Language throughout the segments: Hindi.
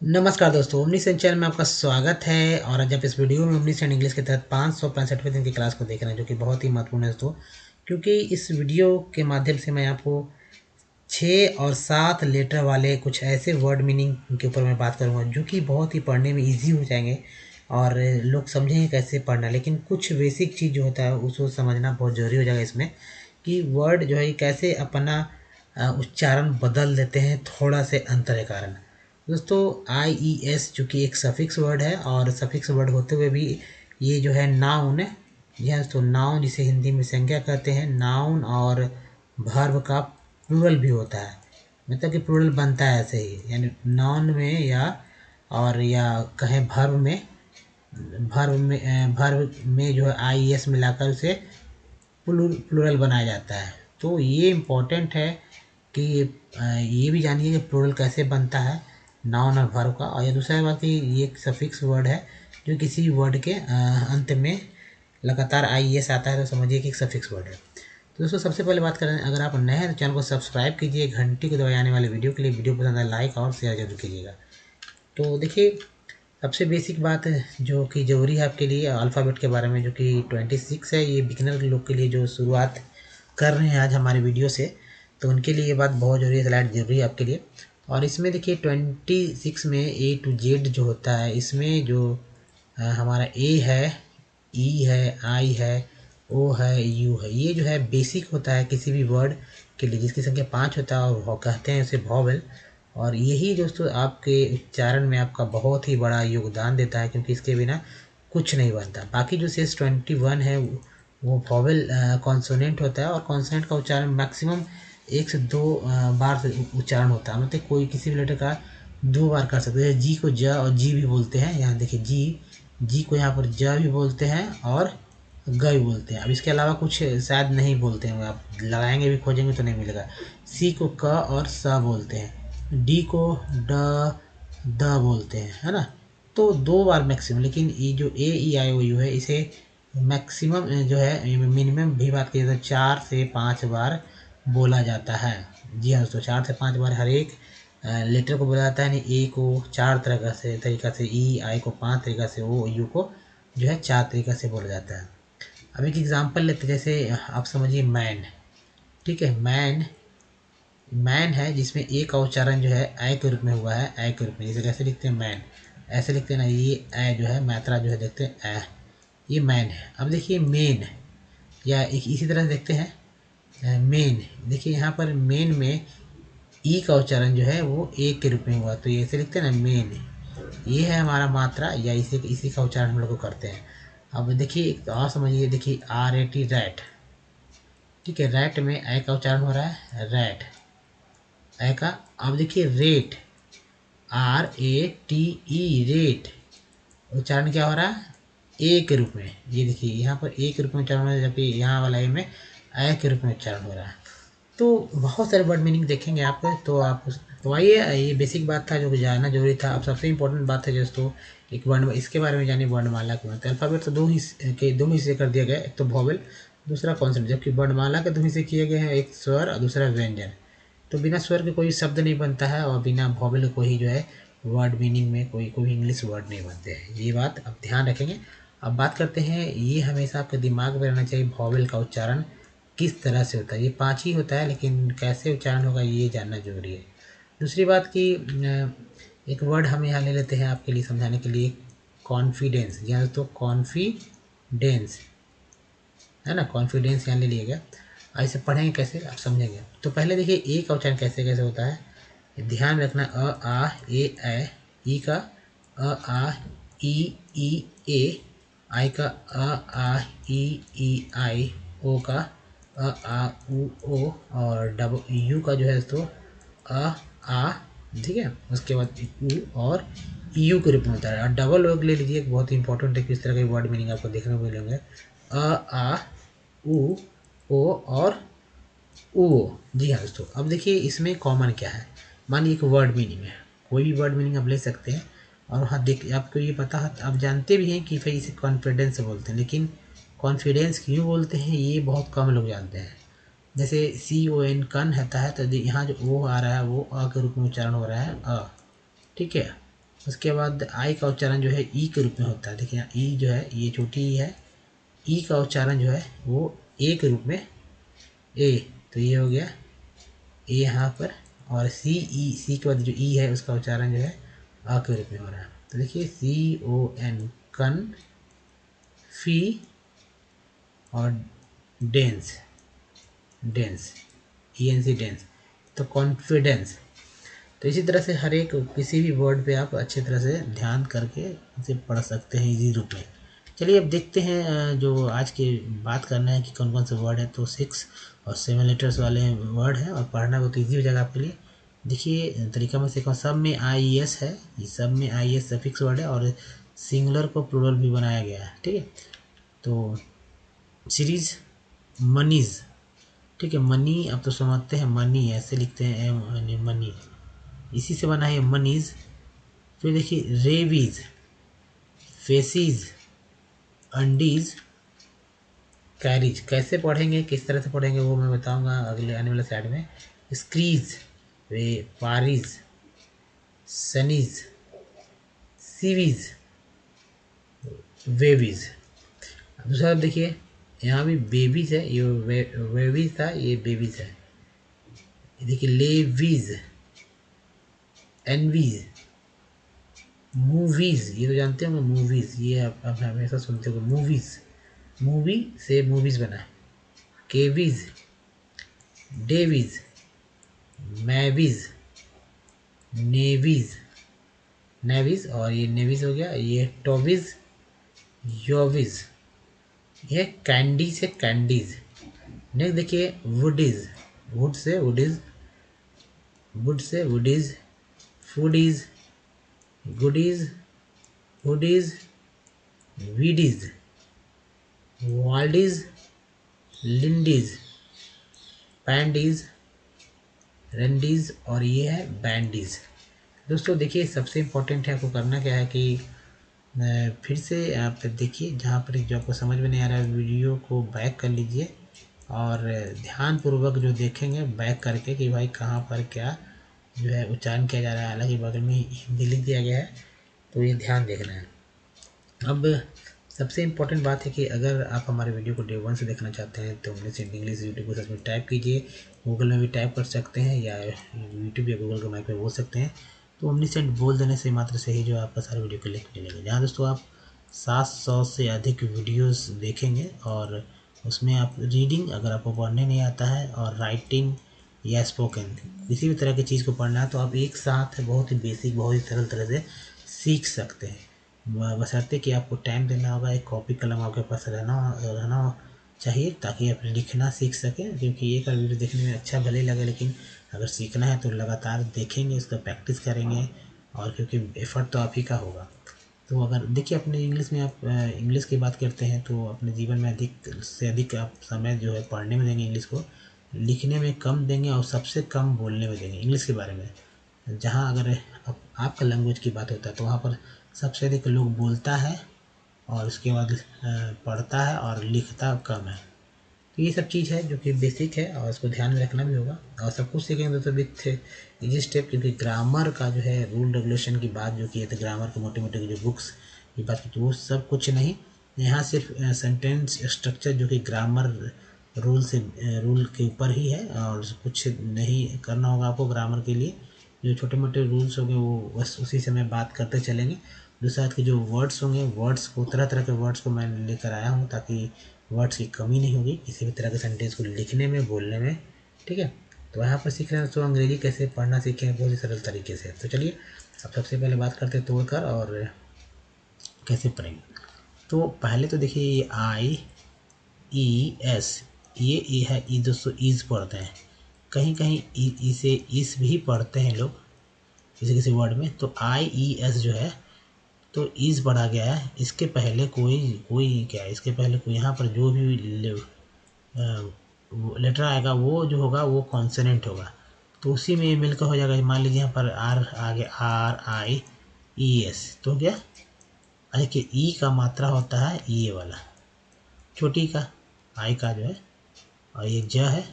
नमस्कार दोस्तों, ओमनीसेंट चैनल में आपका स्वागत है। और आज आप इस वीडियो में ओमनीसेंट इंग्लिश के तहत 565वें दिन की क्लास को देख रहे हैं, जो कि बहुत ही महत्वपूर्ण है दोस्तों, क्योंकि इस वीडियो के माध्यम से मैं आपको 6 और 7 लेटर वाले कुछ ऐसे वर्ड मीनिंग के ऊपर मैं बात करूंगा जो कि बहुत ही पढ़ने में ईजी हो जाएंगे और लोग समझेंगे कैसे पढ़ना। लेकिन कुछ बेसिक चीज़ जो होता है उसको समझना बहुत ज़रूरी हो जाएगा इसमें, कि वर्ड जो है कैसे अपना उच्चारण बदल देते हैं थोड़ा से अंतर के कारण। दोस्तों, आई ई एस जो कि एक सफिक्स वर्ड है, और सफिक्स वर्ड होते हुए भी ये जो है नाउन है। यह दोस्तों नाउन, जिसे हिंदी में संज्ञा कहते हैं, नाउन और वर्ब का प्लूरल भी होता है। मतलब कि प्लूरल बनता है ऐसे ही, यानी नाउन में या कहें वर्ब में जो है आई एस मिलाकर उसे प्लूरल बनाया जाता है। तो ये इम्पोर्टेंट है कि ये भी जानिए कि प्लूरल कैसे बनता है नाउन और वर्ब का। और ये दूसरा बात कि ये एक सफिक्स वर्ड है, जो किसी वर्ड के अंत में लगातार आई एस आता है तो समझिए कि एक सफिक्स वर्ड है। तो दोस्तों, सबसे पहले बात करें, अगर आप नए हैं तो चैनल को सब्सक्राइब कीजिए, घंटी को दबाए आने वाले वीडियो के लिए। वीडियो पसंद है लाइक और शेयर जरूर कीजिएगा। तो देखिए, सबसे बेसिक बात जो कि ज़रूरी है आपके लिए अल्फ़ाबेट के बारे में, जो कि 26 है। ये बिगिनर लोग के लिए जो शुरुआत कर रहे हैं आज हमारे वीडियो से, तो उनके लिए ये बात बहुत ज़रूरी है, स्लाइड ज़रूरी है आपके लिए। और इसमें देखिए 26 में ए टू जेड जो होता है, इसमें जो हमारा ए है, ई है, आई है, ओ है, यू है, ये जो है बेसिक होता है किसी भी वर्ड के लिए जिसकी संख्या 5 होता है, और कहते हैं उसे वॉवेल। और यही दोस्तों आपके उच्चारण में आपका बहुत ही बड़ा योगदान देता है, क्योंकि इसके बिना कुछ नहीं बनता। बाकी जो शेष 21 है वो वॉवेल कॉन्सोनेंट होता है, और कॉन्सोनेंट का उच्चारण मैक्सिमम 1 से 2 बार से उच्चारण होता है। मतलब कोई किसी भी लेटर का 2 बार कर सकते हैं। जी को ज और जी भी बोलते हैं, यहाँ देखिए जी को यहाँ पर ज भी बोलते हैं और ग भी बोलते हैं। अब इसके अलावा कुछ शायद नहीं बोलते हैं, आप लगाएंगे भी खोजेंगे तो नहीं मिलेगा। सी को क और स बोलते हैं, डी को ड द बोलते हैं, है ना। तो 2 बार मैक्सिमम। लेकिन ये जो ए ई आई ओ यू है, इसे मैक्सिमम जो है, मिनिमम भी बात की जाए तो 4 से 5 बार बोला जाता है। जी हाँ दोस्तों, 4 से 5 बार हर एक लेटर को बोला जाता है। यानी ए को 4 तरीका से, ई आई को 5 तरीका से, ओ यू को जो है 4 तरीका से बोला जाता है। अब एक एग्जांपल लेते हैं, जैसे आप समझिए मैन। ठीक है, मैन है जिसमें ए का उच्चारण जो है ऐ के रूप में हुआ है, ऐ के रूप में। जैसे कैसे लिखते हैं मैन, ऐसे लिखते हैं ना, ये ऐ जो है मात्रा जो है देखते हैं ऐ, ये मैन है। अब देखिए मेन, या इसी तरह से देखते हैं मेन। देखिए यहाँ पर मेन में ई का उच्चारण जो है वो ए के रूप में हुआ, तो ये ऐसे लिखते हैं ना मेन। ये है हमारा मात्रा, या इसी का उच्चारण हम लोग को करते हैं। अब देखिए एक और समझिए, देखिए आर ए टी रैट। ठीक है, रैट में ऐ का उच्चारण हो रहा है रैट, ऐ का। अब देखिए rate, R A T E rate, उच्चारण क्या हो रहा है ए के रूप में। ये देखिए यहाँ पर ए के रूप में उच्चारण हो रहा है, जबकि यहाँ वाला ए में ऐ के रूप में उच्चारण हो रहा है। तो बहुत सारे वर्ड मीनिंग देखेंगे आप, तो आइए, ये बेसिक बात था जो कि जानना जरूरी था। अब सबसे इम्पोर्टेंट बात है दोस्तों, एक वर्ण, इसके बारे में जानिए वर्णमाला के मतलब। अल्फाबेट तो दो हिस्से कर दिया गया, एक तो वॉवेल, दूसरा कॉन्सोनेंट। जबकि वर्णमाला के 2 हिस्से किए गए हैं, एक स्वर और दूसरा व्यंजन। तो बिना स्वर के कोई शब्द नहीं बनता है, और बिना वॉवेल के कोई जो है वर्ड मीनिंग में कोई इंग्लिश वर्ड नहीं बनते हैं। ये बात आप ध्यान रखेंगे। अब बात करते हैं, ये हमेशा आपके दिमाग में रहना चाहिए, वॉवेल का उच्चारण किस तरह से होता है। ये 5 ही होता है, लेकिन कैसे उच्चारण होगा ये जानना जरूरी है। दूसरी बात कि एक वर्ड हम यहाँ ले लेते हैं आपके लिए समझाने के लिए, कॉन्फिडेंस। यहाँ तो कॉन्फिडेंस है ना, कॉन्फिडेंस यहाँ ले लिया गया। ऐसे पढ़ेंगे कैसे आप समझेंगे। तो पहले देखिए ए का उच्चारण कैसे कैसे होता है, ध्यान रखना। अ आ ए ऐ, ई का अ आ ई ए, आई का अ आ ई आई, ओ का अ आ उ ओ, और यू का जो है तो अ आ, ठीक है। उसके बाद उ और यू के रूप में होता है। और डबल वर्ग ले लीजिए, बहुत ही इंपॉर्टेंट है, किस तरह के वर्ड मीनिंग आपको देखने को मिलेंगे। अ आ उ ओ और ओ। जी हाँ दोस्तों, अब देखिए इसमें कॉमन क्या है। मान लीजिए एक वर्ड मीनिंग है, कोई भी वर्ड मीनिंग आप ले सकते हैं। और हाँ, देख आपको ये पता है, आप जानते भी हैं कि भाई इसे कॉन्फिडेंस से बोलते हैं, लेकिन कॉन्फिडेंस क्यों बोलते हैं ये बहुत कम लोग जानते हैं। जैसे सी ओ एन कन होता है, तो यहाँ जो ओ आ रहा है वो अ के रूप में उच्चारण हो रहा है, अ। ठीक है, उसके बाद आई का उच्चारण जो है ई के रूप में होता है। देखिए यहाँ ई जो है ये छोटी ई है, ई का उच्चारण जो है वो ए के रूप में, ए, तो ये हो गया ए यहाँ पर, और सी के बाद जो ई है उसका उच्चारण जो है आ के रूप में हो रहा है। तो देखिए CON, कन, फी और डेंस, डेंस, ENC डेंस, तो कॉन्फिडेंस। तो इसी तरह से हर एक किसी भी वर्ड पे आप अच्छी तरह से ध्यान करके इसे पढ़ सकते हैं इजी रूप में। चलिए अब देखते हैं जो आज की बात करना है कि कौन कौन से वर्ड है। तो 6 और 7 लेटर्स वाले वर्ड हैं और पढ़ना बहुत ईजी हो जाएगा आपके लिए। देखिए तरीका मैं सीखा, सब में IES है, ये सब में IES सफिक्स वर्ड है और सिंगुलर को प्लूरल भी बनाया गया है। ठीक है, तो सीरीज मनीज, ठीक है, मनी अब तो समझते हैं, मनी ऐसे लिखते हैं मनी, इसी से बना है मनीज। फिर देखिए रेवीज, फेसीज, अंडीज, कैरीज। कैसे पढ़ेंगे, किस तरह से पढ़ेंगे वो मैं बताऊंगा अगले आने वाले स्लाइड में। स्क्रीज, वे पारीज, सनीज, सीवीज, वेवीज। दूसरा देखिए यहाँ भी बेबीज है, ये वेवीज था, ये बेबीज है। देखिए लेवीज, एनवीज, मूवीज, ये तो जानते होंगे मूवीज, ये आप हमेशा सुनते हो मूवीज, मूवी से मूवीज बना है। केवीज, डेवीज, मैवीज, नेवीज, नेवीज, और ये नेवीज हो गया। ये टॉवीज, योवीज, ये कैंडी से कैंडीज। नेक्स्ट देखिए वुडीज, वुड से वुडीज, वुड से woodies, foodies, goodies, hoodies, weedies, waldies, lindies, pandies, randies, और ये है बैंडीज। दोस्तों देखिए सबसे इम्पोर्टेंट है, आपको करना क्या है कि फिर से आप देखिए जहाँ पर जो आपको समझ में नहीं आ रहा है वीडियो को बैक कर लीजिए और ध्यानपूर्वक जो देखेंगे बैक करके कि भाई कहाँ पर क्या जो है उच्चारण किया जा रहा है। हालांकि बगल में हिंदी लिख दिया गया है, तो ये ध्यान देखना है। अब सबसे इम्पोर्टेंट बात है कि अगर आप हमारे वीडियो को डे 1 से देखना चाहते हैं तो ओमनीसेंट इंग्लिश यूट्यूब को सर्च में टाइप कीजिए, गूगल में भी टाइप कर सकते हैं या यूट्यूब या गूगल के माइक पे बोल सकते हैं। तो ओमनीसेंट बोल देने से मात्र से ही जो आपका सारे वीडियो के लिंक मिलेंगे, जहाँ दोस्तों आप 700 से अधिक वीडियोस देखेंगे और उसमें आप रीडिंग अगर आपको पढ़ने नहीं आता है और राइटिंग या स्पोकन किसी भी तरह की चीज़ को पढ़ना है तो आप एक साथ बहुत ही बेसिक, बहुत ही सरल तरह से सीख सकते हैं। बशर्ते कि आपको टाइम देना होगा, एक कॉपी कलम आपके पास रहना चाहिए ताकि आप लिखना सीख सकें। क्योंकि एक बार वीडियो देखने में अच्छा भले लगे, लेकिन अगर सीखना है तो लगातार देखेंगे, उसका प्रैक्टिस करेंगे, और क्योंकि एफर्ट तो आप ही का होगा। तो अगर देखिए अपने इंग्लिश में आप इंग्लिश की बात करते हैं तो अपने जीवन में अधिक से अधिक आप समय जो है पढ़ने में देंगे, इंग्लिश को लिखने में कम देंगे और सबसे कम बोलने में देंगे इंग्लिश के बारे में। जहाँ अगर आपका लैंग्वेज की बात होता है तो वहाँ पर सबसे अधिक लोग बोलता है और उसके बाद पढ़ता है और लिखता कम है। तो ये सब चीज़ है जो कि बेसिक है और इसको ध्यान में रखना भी होगा और सब कुछ सीखेंगे तो विथ इजी स्टेप। क्योंकि ग्रामर का जो है रूल रेगुलेशन की बात जो की है, तो ग्रामर के मोटे मोटे जो बुक्स की बात की तो वो सब कुछ नहीं, यहाँ सिर्फ सेंटेंस स्ट्रक्चर जो कि ग्रामर रूल के ऊपर ही है और कुछ नहीं करना होगा आपको ग्रामर के लिए। जो छोटे मोटे रूल्स होंगे वो बस उसी से मैं बात करते चलेंगे। दूसरा के जो वर्ड्स होंगे, वर्ड्स को तरह तरह के वर्ड्स को मैं लेकर आया हूँ ताकि वर्ड्स की कमी नहीं होगी किसी भी तरह के सेंटेंस को लिखने में, बोलने में। ठीक है, तो यहाँ पर सीख रहे हैं दोस्तों अंग्रेजी कैसे पढ़ना सीखें बहुत ही सरल तरीके से। तो चलिए अब सबसे पहले बात करते हैं तोड़कर और कैसे पढ़ेंगे। तो पहले तो देखिए ये IES, ये है ई दोस्तों, ईज पढ़ते हैं, कहीं कहीं इसे इस भी पढ़ते हैं लोग किसी किसी वर्ड में। तो IES जो है तो ईज पढ़ा गया है, इसके पहले कोई क्या है, इसके पहले कोई यहाँ पर जो भी लेटर आएगा वो जो होगा वो कॉन्सोनेंट होगा, तो उसी में मिलकर हो जाएगा। मान लीजिए यहाँ पर आर आगे RIES तो क्या, देखिए ई का मात्रा होता है ये वाला छोटी का, आई का जो है, और ये ज है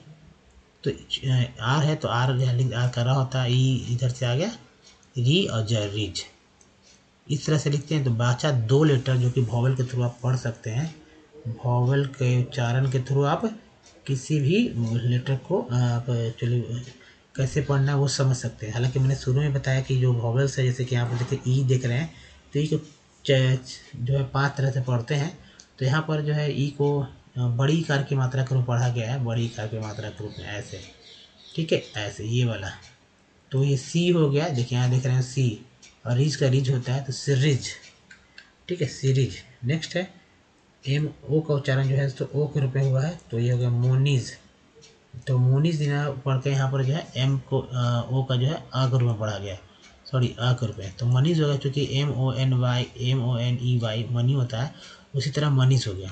तो आर है तो आर कर रहा होता है, ई इधर से आ गया री और ज रीज। इस तरह से लिखते हैं। तो बचा 2 लेटर जो कि वॉवल के थ्रू आप पढ़ सकते हैं। वॉवल के उच्चारण के थ्रू आप किसी भी लेटर को आप चलिए कैसे पढ़ना है वो समझ सकते हैं। हालांकि मैंने शुरू में बताया कि जो वॉवल्स है, जैसे कि यहाँ पर देखिए ई देख रहे हैं, तो ई को जो है 5 तरह से पढ़ते हैं। तो यहाँ पर जो है ई को बड़ी इकार की मात्रा के रूप में पढ़ा गया है, बड़ी इकार की मात्रा के रूप में ऐसे, ठीक है, ऐसे ये वाला। तो ये सी हो गया, देखिए यहाँ देख रहे हैं सी, और रिज का रिज होता है तो सीरीज, ठीक है, सीरीज। नेक्स्ट है एम ओ का उच्चारण जो है तो ओ के रूप में हुआ है, तो ये हो गया मोनीज। तो मोनीज यहाँ पढ़ के यहाँ पर जो है एम को ओ का जो है अ के रूप में पढ़ा गया है, सॉरी अ के रूप में। तो मनीज हो गया, चूँकि MONY मनी होता है, उसी तरह मनीज हो गया।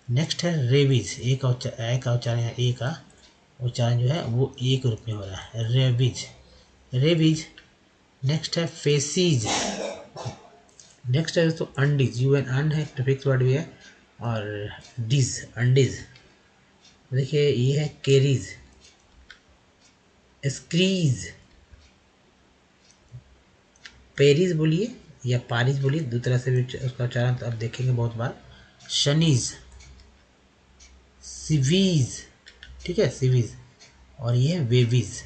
नेक्स्ट है रेविज, ए का उच्चारण है, ए का उच्चारण जो है वो ए के रूप में हो रहा है, रेविज, रेविज। नेक्स्ट है फेसीज। नेक्स्ट है दोस्तों अंडीज, UN अन है, प्रीफिक्स वर्ड भी है, और डिज, अंडीज। देखिए ये है केरीज, स्क्रीज, पेरिस बोलिए या पारिस बोलिए, दो तरह से भी उसका उच्चारण तो आप देखेंगे बहुत बार। शनीज, सिवीज, ठीक है, सिवीज, और ये है वेवीज।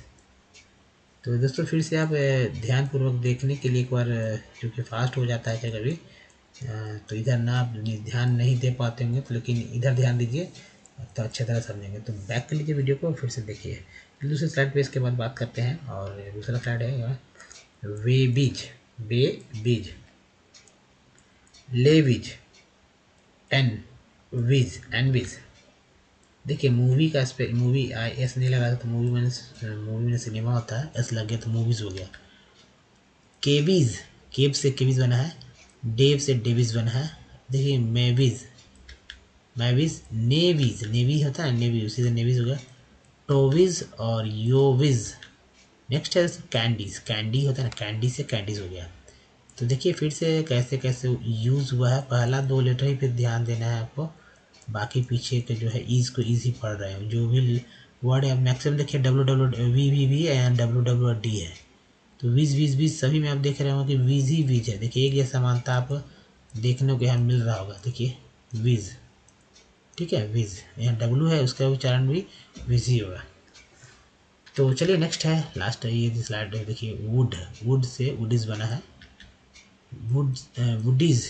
तो दोस्तों फिर से आप ध्यान पूर्वक देखने के लिए एक बार, क्योंकि फास्ट हो जाता है कभी तो इधर ना आप ध्यान नहीं दे पाते होंगे, तो लेकिन इधर ध्यान दीजिए तो अच्छी तरह समझेंगे। तो बैक कर लीजिए वीडियो को, फिर से देखिए। फिर दूसरे स्लाइड पे इसके बाद बात करते हैं, और दूसरा स्लाइड है यहाँ वे बीज, बे बीज, ले बीज, एन विज, एन विज। देखिए मूवी का मूवी एस नहीं लगा था, तो मूवी में सिनेमा होता है, एस लग गया तो मूवीज हो गया। केबीज, केब से केबीज बना है, डेव से डेविज बना है। देखिए मेविज, मैविज, नेवीज, नेवी होता है नेवी, उसी से नेवीज हो गया। टोविज और योविज। नेक्स्ट है कैंडीज, कैंडी होता है ना, कैंडी से कैंडीज हो गया। तो देखिए फिर से कैसे कैसे यूज़ हुआ है, पहला 2 लेटर ही फिर ध्यान देना है आपको, बाकी पीछे के जो है ईज को ईजी पढ़ रहे हैं। जो भी वर्ड है मैक्सिमम देखिए WWV एंड WWD है, तो वीज वीज वीज सभी में आप देख रहे हो कि वीज ही वीज है। देखिए एक जैसा मानता आप देखने को यहाँ मिल रहा होगा, देखिए वीज, ठीक है, वीज, यहाँ डब्लू है उसका उच्चारण भी वीज ही होगा। तो चलिए नेक्स्ट है, लास्ट है ये स्लाइड है, देखिए वुड, वुड से वुडीज बना है, वुड, वुडीज,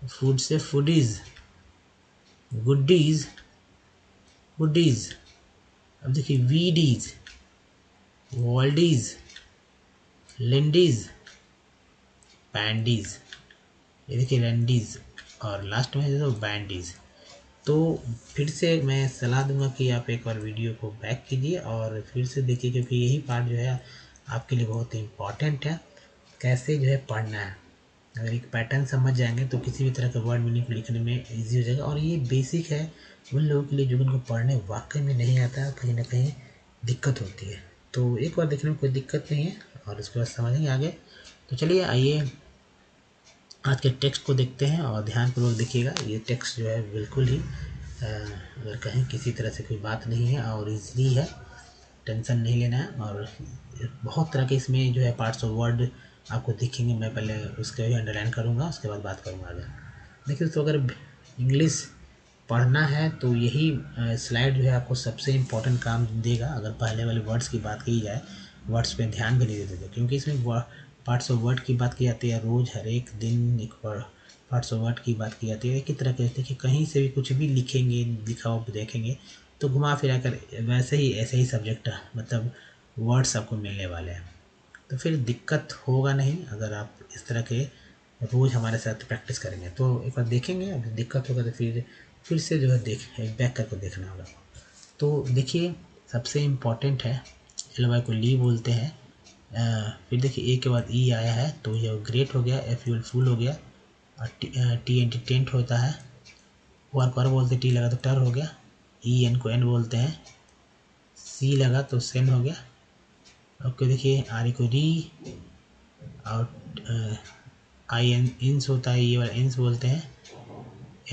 फूड से फूडीज, गुडीज, वुडीज। अब देखिए वीडीज, वर्ल्डीज, लिंडीज, पैंडीज, ये देखिए रैंडीज, और लास्ट में तो बैंडीज। तो फिर से मैं सलाह दूंगा कि आप एक बार वीडियो को बैक कीजिए और फिर से देखिए, क्योंकि यही पार्ट जो है आपके लिए बहुत ही इम्पॉर्टेंट है, कैसे जो है पढ़ना है। अगर एक पैटर्न समझ जाएंगे तो किसी भी तरह का वर्ड मीनिंग लिखने में इजी हो जाएगा। और ये बेसिक है उन लोगों के लिए जो उनको पढ़ने वाकई में नहीं आता, कहीं ना कहीं दिक्कत होती है। तो एक बार देखने में कोई दिक्कत नहीं है, और उसके बाद समझेंगे आगे। तो चलिए आइए आज के टेक्स्ट को देखते हैं, और ध्यानपूर्वक देखिएगा। ये टेक्स्ट जो है बिल्कुल ही अगर कहीं किसी तरह से कोई बात नहीं है और ईजी है, टेंशन नहीं लेना है। और बहुत तरह के इसमें जो है पार्ट्स ऑफ वर्ड आपको दिखेंगे, मैं पहले उसके भी अंडरलाइन करूँगा, उसके बाद बात करूँगा आगे। देखिए तो अगर इंग्लिश पढ़ना है तो यही स्लाइड जो है आपको सबसे इम्पोर्टेंट काम देगा। अगर पहले वाले वर्ड्स की बात की जाए, वर्ड्स पे ध्यान भी नहीं देते थे, क्योंकि इसमें पार्ट्स ऑफ वर्ड की बात की जाती है, रोज़ हर एक दिन एक पार्ट्स ऑफ वर्ड की बात की जाती है। एक ही तरह के देखिए कहीं से भी कुछ भी लिखेंगे, लिखा हुआ देखेंगे तो घुमा फिरा कर वैसे ही ऐसे ही सब्जेक्ट मतलब वर्ड्स आपको मिलने वाले हैं। तो फिर दिक्कत होगा नहीं अगर आप इस तरह के रोज़ हमारे साथ प्रैक्टिस करेंगे। तो एक बार देखेंगे, अगर दिक्कत होगा तो फिर से जो है बैक करके देखना होगा। तो देखिए सबसे इम्पॉर्टेंट है, एल को ली बोलते हैं। फिर देखिए ए के बाद ई आया है तो ये ग्रेट हो गया, एफ फुल हो गया, और TNT टेंट होता है, और पर बोलते टी लगा तो टर हो गया, EN को एन बोलते हैं, सी लगा तो सेन हो गया। ओके देखिए आर को री, और IN इंस होता है, ये वाला इंस बोलते हैं।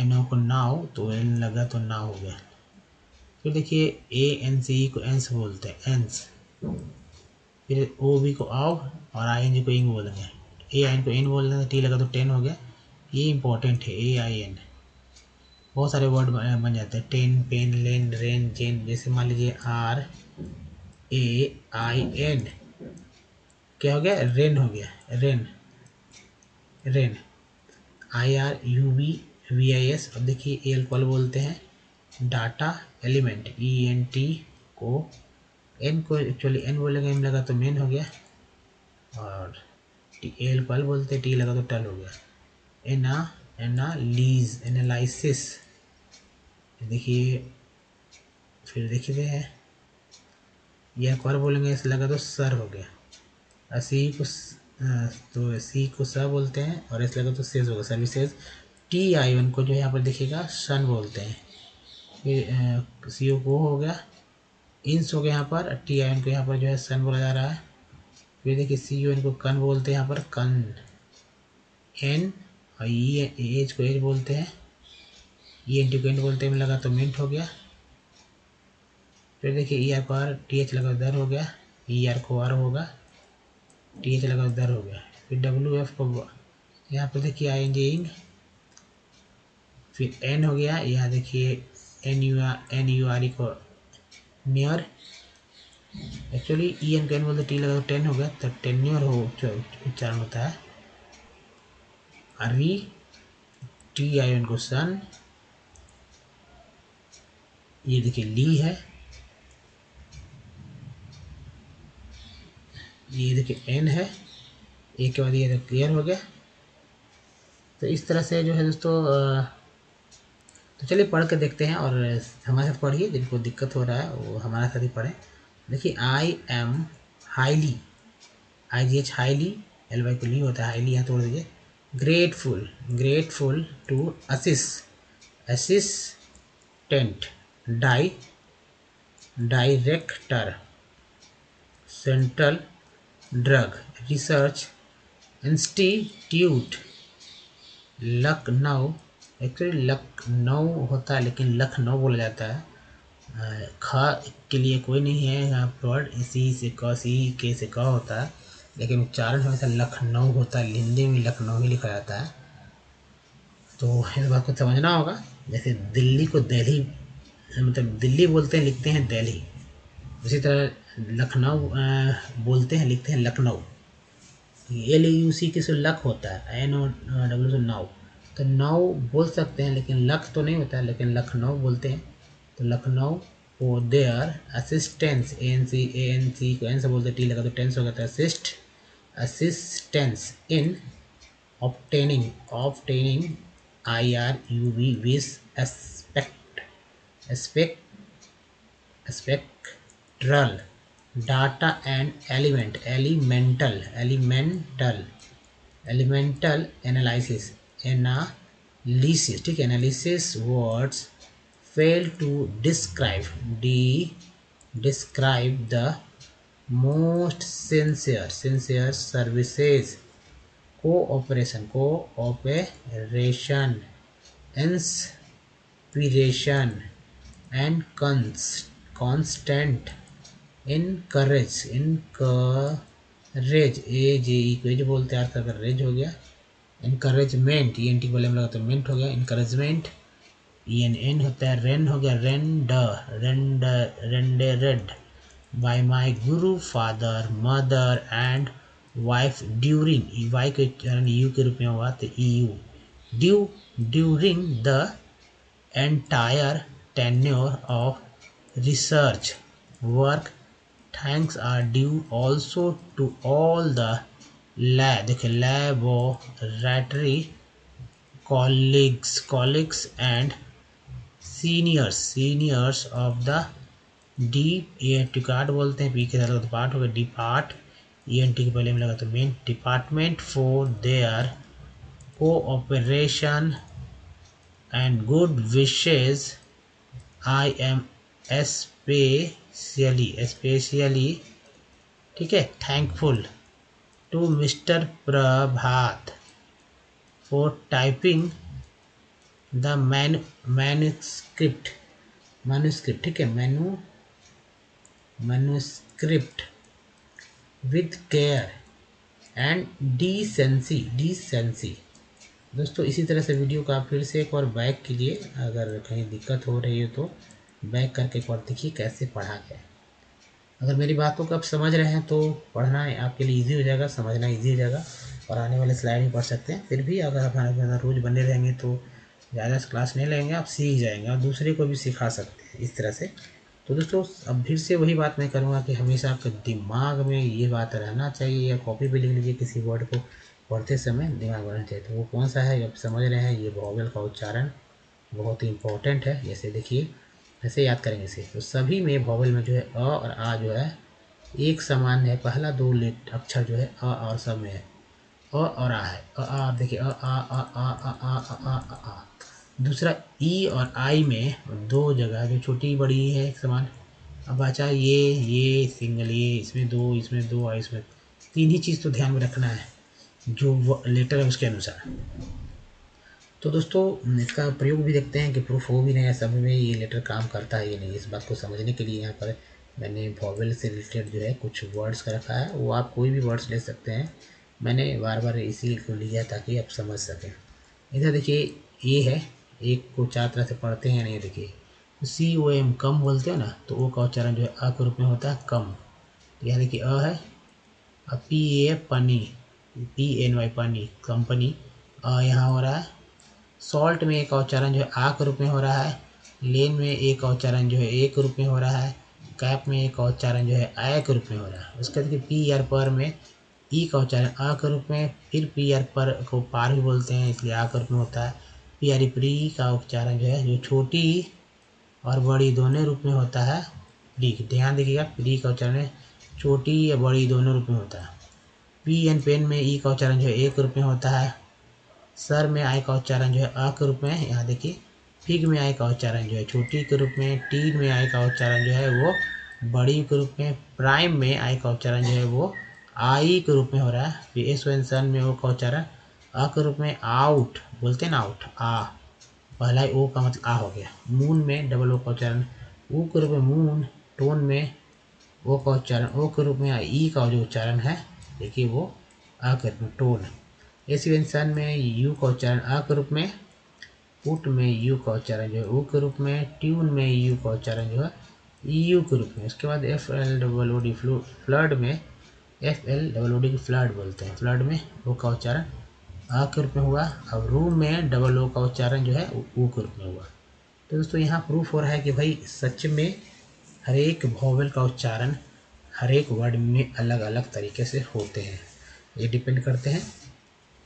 NO को नाव, तो एन लगा तो नाव हो गया। फिर देखिए ANCE को एंस बोलते हैं, एंस। फिर OB को आव, और ING को इंग बोलेंगे, ए आई एन को एन बोल देते हैं, टी लगा तो 10 हो गया। ये इंपॉर्टेंट है, ए आई एन। बहुत सारे वर्ड बन जाते हैं, टेन, पेन, लेन, रेन, जेन। जैसे मान लीजिए आर ए आई एन, क्या हो गया, रेन हो गया, rain, rain. I R U V V I S. अब देखिए ए एल को बोलते हैं data element, E N T को, एन को एक्चुअली एन बोलेंगे, एम लगा तो मेन हो गया, और टी एल को बोलते हैं, टी लगा तो टल हो गया। एनालीज, एनालिसिस। देखिए फिर देखिए है, यह और बोलेंगे, इस लगा तो सर हो गया। सी को तो सी को सर बोलते हैं, और इस लगा तो सेज होगा, सर्विसेज। टी आई वन को जो यहाँ पर देखिएगा सन बोलते हैं। फिर सी ओ को हो गया, इंस हो गया यहाँ पर, टी आई वन को यहाँ पर जो है सन बोला जा रहा है। फिर देखिए सी ओ एन को कन बोलते हैं यहाँ पर, कन, एन, और ई एच को एज बोलते हैं, ई एन टी को एंड बोलते हैं, लगा तो मिंट हो गया। फिर देखिए ई आर को आर, टी एच लगा दर हो गया, ई आर को आर होगा, टी एच लगा दर हो गया। फिर डब्ल्यू एफ को यहाँ पर देखिए आई एन जे इंग, फिर एन हो गया, यहाँ देखिए एन यू आर ई को नियर। एक्चुअली ई एन को एन बोलते, टी लगा तो 10 हो गया, तो टेन्योर हो उच्चारण होता है। री, टी आई एन को सन, ये देखिए ली है, ये देखिए एन है, एक के बाद ये तो क्लियर हो गया। तो इस तरह से जो है दोस्तों, तो चलिए पढ़ के देखते हैं, और हमारे साथ पढ़िए, जिनको दिक्कत हो रहा है वो हमारे साथ ही पढ़ें। देखिए I am highly, I G H highly, L Y को ली होता है, हाईली यहाँ तोड़ दीजिए। Grateful, grateful to assistant, director, central drug research institute, Lucknow. Actually Lucknow होता है, लेकिन लखनऊ बोला जाता है। खा के लिए कोई नहीं है यहाँ पर, इसी से क, सी के से क होता है, लेकिन उच्चारण हमेशा लखनऊ होता है, हिंदी में लखनऊ ही लिखा जाता है। तो इस बात को समझना होगा। जैसे दिल्ली को दिल्ली, मतलब दिल्ली बोलते हैं, लिखते हैं दिल्ली। उसी तरह लखनऊ बोलते हैं, लिखते हैं लखनऊ। एल यू सी के से लख होता है, एन ओ डब्ल्यू से नाउ, तो नाउ बोल सकते हैं, लेकिन लख तो नहीं होता है, लेकिन लखनऊ बोलते हैं। तो Lucknow for their assistance, N C को एन से बोलते, टी लगा तो टेंस हो गया था, assistance in obtaining I R U V vis spectral data and elemental analysis, ठीक है, analysis words fail to describe the most sincere services, cooperation, inspiration and constant encourage, A J E को जो बोलते हैं, अर्थ रेज हो गया। इनकरेजमेंट, ई एन टी बोले लगा तो मेंट हो गया, इनकरेजमेंट। ई एन एन होता है, रेन हो गया, rendered by my guru, father, mother and wife during, Y के चरण यू के रूप में हुआ तो E U, during the entire tenure of research work. Thanks are due also to all the laboratory colleagues and seniors of the depart बोलते हैं, पी के साथ पार्ट हो गया, डिपार्ट, ई एन टी के पहले में लगा तो main, department for their cooperation and good wishes. I am especially ठीक है thankful to Mr. Prabhat for typing the manuscript, ठीक है, manuscript with care and decency. दोस्तों इसी तरह से वीडियो को आप फिर से एक बार बैक कीजिए, अगर कहीं दिक्कत हो रही है तो बैक करके एक बार देखिए कैसे पढ़ा गया। अगर मेरी बातों को आप समझ रहे हैं तो पढ़ना आपके लिए इजी हो जाएगा, समझना इजी हो जाएगा और आने वाले स्लाइड भी पढ़ सकते हैं। फिर भी अगर आप हमारे साथ रोज़ बने रहेंगे तो ज़्यादा क्लास नहीं लेंगे, आप सीख जाएंगे और दूसरे को भी सिखा सकते हैं इस तरह से। तो दोस्तों अब फिर से वही बात मैं करूँगा कि हमेशा आपके दिमाग में ये बात रहना चाहिए, या कॉपी पे लिख लीजिए किसी वर्ड को पढ़ते समय दिमाग में रहना चाहिए। तो वो कौन सा है आप समझ रहे हैं, ये वॉवेल का उच्चारण बहुत ही इंपॉर्टेंट है। जैसे देखिए ऐसे याद करेंगे इसे, तो सभी में वॉवेल में जो है अ और आ जो है एक समान है। पहला दो अक्षर जो है अ और सब में है, अ और आ है। अ आ देखिए अ आ आ आ आ आ आ आ आ। दूसरा ई और आई में दो जगह जो छोटी बड़ी है एक समान। अब बचा ये सिंगल, ये इसमें दो और इसमें तीन ही चीज़ तो ध्यान में रखना है जो वो लेटर है उसके अनुसार। तो दोस्तों इसका प्रयोग भी देखते हैं कि प्रूफ हो भी नहीं है, सब में ये लेटर काम करता है ये नहीं। इस बात को समझने के लिए यहाँ पर मैंने वॉवेल से रिलेटेड जो है कुछ वर्ड्स का रखा है, वो आप कोई भी वर्ड्स ले सकते हैं। मैंने बार बार इसी को लिया ताकि आप समझ सकें। इधर देखिए ए है, एक को चार तरह से पढ़ते हैं नहीं, देखिए COM कम बोलते हो ना, तो ओ का उच्चारण जो है अ के रूप में होता है कम। तो यहाँ देखिए अ है, अब PA पनी, PNY पनी कंपनी, यहाँ हो रहा है। सॉल्ट में एक का उच्चारण जो है आ के रूप में हो रहा है। लेन में एक का उच्चारण जो है ए के रूप में हो रहा है। कैप में एक का उच्चारण जो है आय के रूप में हो रहा है। उसके बाद देखिए PR पर में ई का उच्चारण आ के रूप में, फिर PR पर को पार भी बोलते हैं इसलिए आ के रूप में होता है। PRE प्री का उच्चारण जो है जो छोटी और बड़ी दोनों रूप में होता है। प्री, ध्यान देखिएगा, प्री का उच्चारण छोटी या बड़ी दोनों रूप में होता है। PN पेन में ई का उच्चारण जो है ए के रूप में होता है। सर में आई का उच्चारण जो है अ के रूप में, यहाँ देखिए। फिग में आई का उच्चारण जो है छोटी के रूप में। टीन में आई का उच्चारण जो है वो बड़ी के रूप में। प्राइम में आई का उच्चारण जो है वो आई के रूप में हो रहा है। फिर एस वन में ओ का उच्चारण अ के रूप में। आउट बोलते हैं ना, आउट आ, पहला ओ का मतलब आ हो गया। मून में डबल ओ का उच्चारण ऊ के रूप में मून। टोन में ओ का उच्चारण ओ के रूप में। ई का जो उच्चारण है देखिए वो आ के रूप में टोन। इस व्यंजन में यू का उच्चारण अ के रूप में। पुट में यू का उच्चारण जो है ओ के रूप में। ट्यून में यू का उच्चारण जो है यू के रूप में। उसके बाद FLOOD फ्लड में, FLOOD फ्लड बोलते हैं। फ्लड में ओ का उच्चारण अ के रूप में हुआ। अब रूम में डबल ओ का उच्चारण जो है ऊ के रूप में हुआ। तो दोस्तों यहाँ प्रूफ हो रहा है कि भाई सच में हर एक वॉवेल का उच्चारण हर एक वर्ड में अलग अलग तरीके से होते हैं। ये डिपेंड करते हैं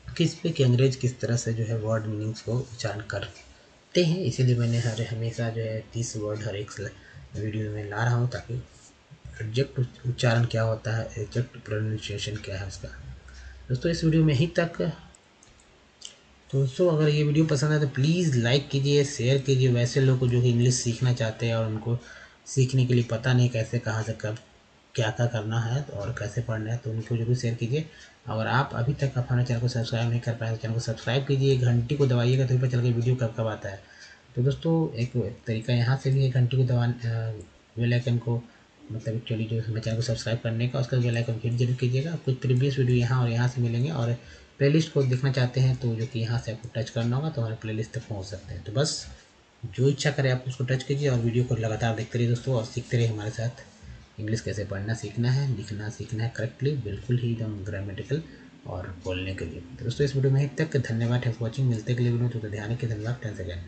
किस पे कि अंग्रेज किस तरह से जो है वर्ड मीनिंग्स को उच्चारण करते हैं। इसीलिए मैंने हमेशा जो है 30 वर्ड हर एक वीडियो में ला रहा हूँ, ताकि एग्जैक्ट उच्चारण क्या होता है, एग्जैक्ट प्रोनाउंसिएशन क्या है उसका। दोस्तों इस वीडियो में ही तक। दोस्तों अगर ये वीडियो पसंद है तो प्लीज़ लाइक कीजिए, शेयर कीजिए। वैसे लोग को जो कि इंग्लिश सीखना चाहते हैं और उनको सीखने के लिए पता नहीं कैसे कहाँ से कब क्या क्या करना है और कैसे पढ़ना है, तो उनको जरूर शेयर कीजिए। अगर आप अभी तक हमारे चैनल को सब्सक्राइब नहीं कर पाए तो चैनल को सब्सक्राइब कीजिए, घंटी को दबाइएगा तभी पता चल के वीडियो कब कब आता है। तो दोस्तों एक तरीका यहाँ से भी है घंटी को दबा बेल आइकन को, मतलब एक्चुअली जो हमारे चैनल को सब्सक्राइब करने का, उसका बेल आइकन क्लिक जरूर कीजिएगा। कुछ प्रीवियस वीडियो यहाँ और यहाँ से मिलेंगे, और प्लेलिस्ट को देखना चाहते हैं तो जो कि यहाँ से आपको टच करना होगा तो हमारे प्लेलिस्ट तक पहुँच सकते हैं। तो बस जो इच्छा करे आप उसको टच कीजिए और वीडियो को लगातार देखते रहिए दोस्तों, और सीखते रहिए हमारे साथ। इंग्लिश कैसे पढ़ना सीखना है, लिखना सीखना है करेक्टली, बिल्कुल ही एकदम ग्रामेटिकल और बोलने के लिए। तो दोस्तों इस वीडियो में तक धन्यवाद फॉर वॉचिंग। मिलते अगले वीडियो में, तो ध्यान रखिए। धन्यवाद। 10 सेकेंड।